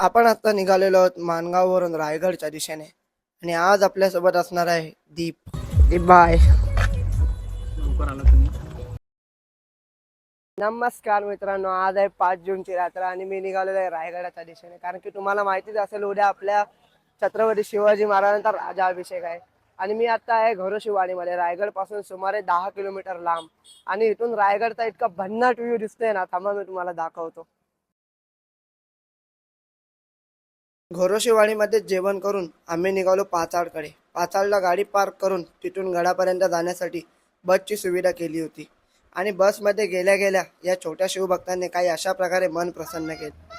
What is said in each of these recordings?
आपण आता निघालेलो आहोत माणगाववरून रायगडच्या दिशेने आणि आज आपल्यासोबत असणार आहे दीप. दीप बाय. नमस्कार मित्रांनो, आज आहे 5 जूनची रात्र आणि मी निघालेलो आहे रायगडाच्या दिशेने, कारण की तुम्हाला माहितीच असेल उद्या आपल्या छत्रपती शिवाजी महाराजांचा राजाभिषेक आहे. आणि मी आता आहे घोरशिवाडीमध्ये, रायगड पासून सुमारे 10 किलोमीटर लांब. आणि इथून रायगडचा इतका भन्नाट व्ह्यू दिसतोय ना, थांबा मी तुम्हाला दाखवतो. घोरशिवाडीमध्ये जेवण करून आम्ही निघालो पाचाडकडे. पाचाडला गाडी पार्क करून तिथून गडापर्यंत जाण्यासाठी बसची सुविधा केली होती. आणि बसमध्ये गेल्या गेल्या या छोट्या शिवभक्तांनी काही अशा प्रकारे मन प्रसन्न केले.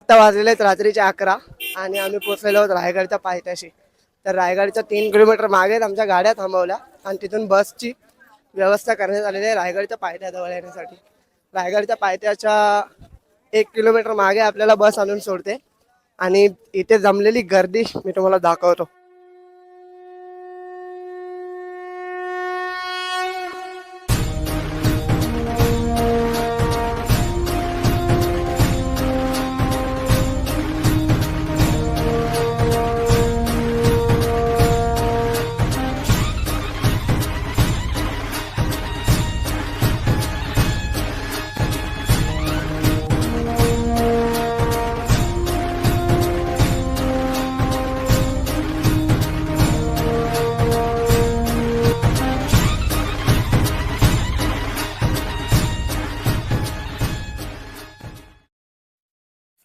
आता वाजलेले रात्रीचे 11 आणि आम्ही पोहोचलेलो आहोत रायगडच्या पायथ्याशी. तर रायगडच्या 3 किलोमीटर मागे आमच्या गाड्या थांबवल्या आणि तिथून बसची व्यवस्था करण्यात आलेली आहे रायगडच्या पायथ्याजवळ येण्यासाठी. रायगडच्या पायथ्याच्या 1 किलोमीटर मागे आपल्याला बस आणून सोडते आणि इथे जमलेली गर्दी मी तुम्हाला दाखवतो.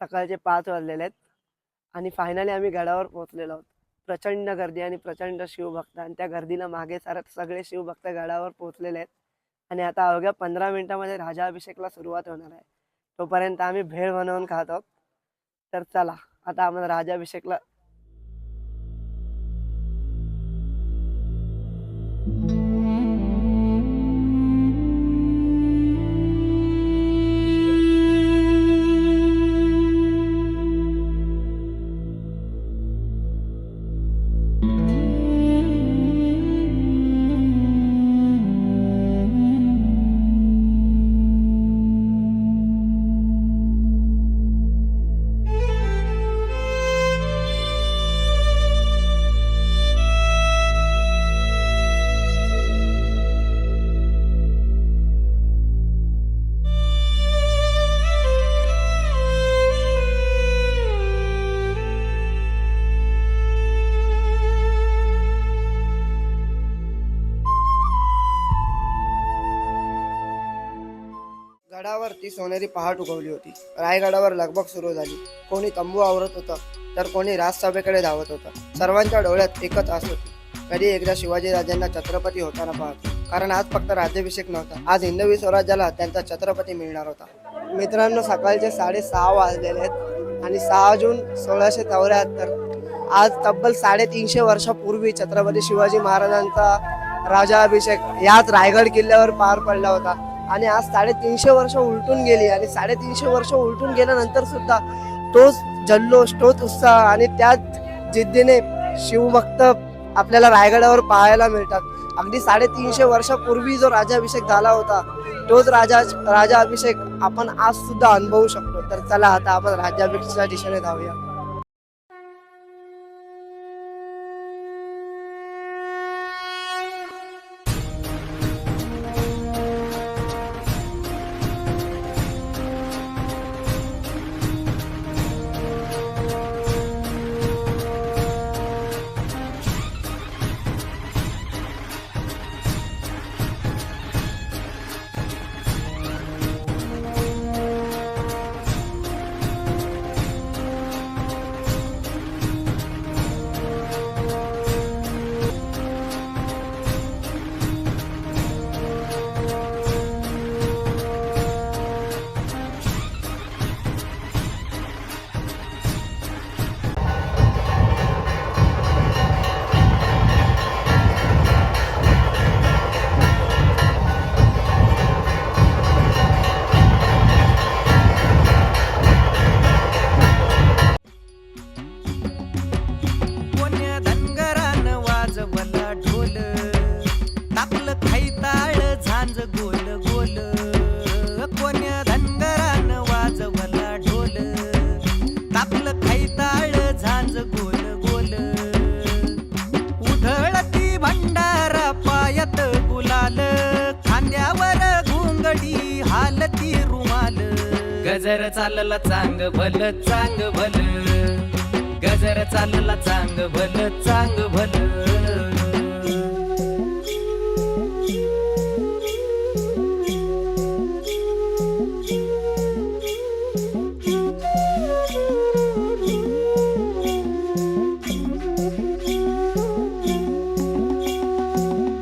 सकाळचे 5 वाजलेले आहेत आणि फायनली आम्ही गडावर पोहोचलेलो आहोत. प्रचंड गर्दी आणि प्रचंड शिवभक्त, आणि त्या गर्दीला मागे सारत सगळे शिवभक्त गडावर पोहोचलेले आहेत. आणि आता अवघ्या 15 मिनिटांमध्ये राजाभिषेकला सुरुवात होणार आहे. तोपर्यंत आम्ही भेळ बनवून खात आहोत. तर चला आता आम्हाला राजाभिषेकला गडावर ती सोनेरी पहाट उगवली होती. रायगडावर लगबग सुरू झाली. कोणी तंबू आवरत होतं तर कोणी राजसभेकडे धावत होतं. सर्वांच्या डोळ्यात एकच आस होती, कधी एकदा शिवाजी राजांना छत्रपती होताना पाहतो. कारण आज फक्त राज्याभिषेक नव्हता, आज हिंदवी स्वराज्याला त्यांचा छत्रपती मिळणार होता. मित्रांनो, सकाळचे 6:30 वाजलेले आहेत आणि 6 जून 1674 आज तब्बल 350 वर्षापूर्वी छत्रपती शिवाजी महाराजांचा राजाभिषेक याच रायगड किल्ल्यावर पार पडला होता. आणि आज 350 वर्ष उलटून गेली आणि 350 वर्ष उलटून गेल्यानंतर सुद्धा तोच जल्लोष, तोच उत्साह आणि त्याच जिद्दीने शिवभक्त आपल्याला रायगडावर पाहायला मिळतात. अगदी 350 वर्षापूर्वी जो राजाभिषेक झाला होता तोच राजाभिषेक आपण आज सुद्धा अनुभवू शकतो. तर चला आता आपण राज्याभिषेकाच्या दिशेने जाऊया. गजर चालला चांग भल चांग भल, गजर चालला चांग भल चांग भल.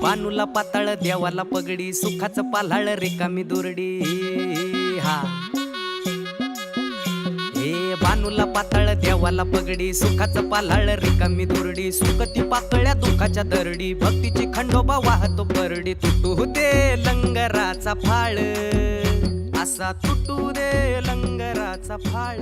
बानूला पाताळ देवाला पगडी, सुखाचं पाल्हाळ रिकामी दुरडी. हा हे बानूला पाताळ देवाला पगडी, सुखाचं पाल्हाळ रिकामी दुरडी. सुखती पाकळ्या दुखाच्या दरडी, भक्तीची खंडोबा वाहतो परडी. तुटू दे लंगराचा फाळ, असा तुटू दे लंगराचा फाळ.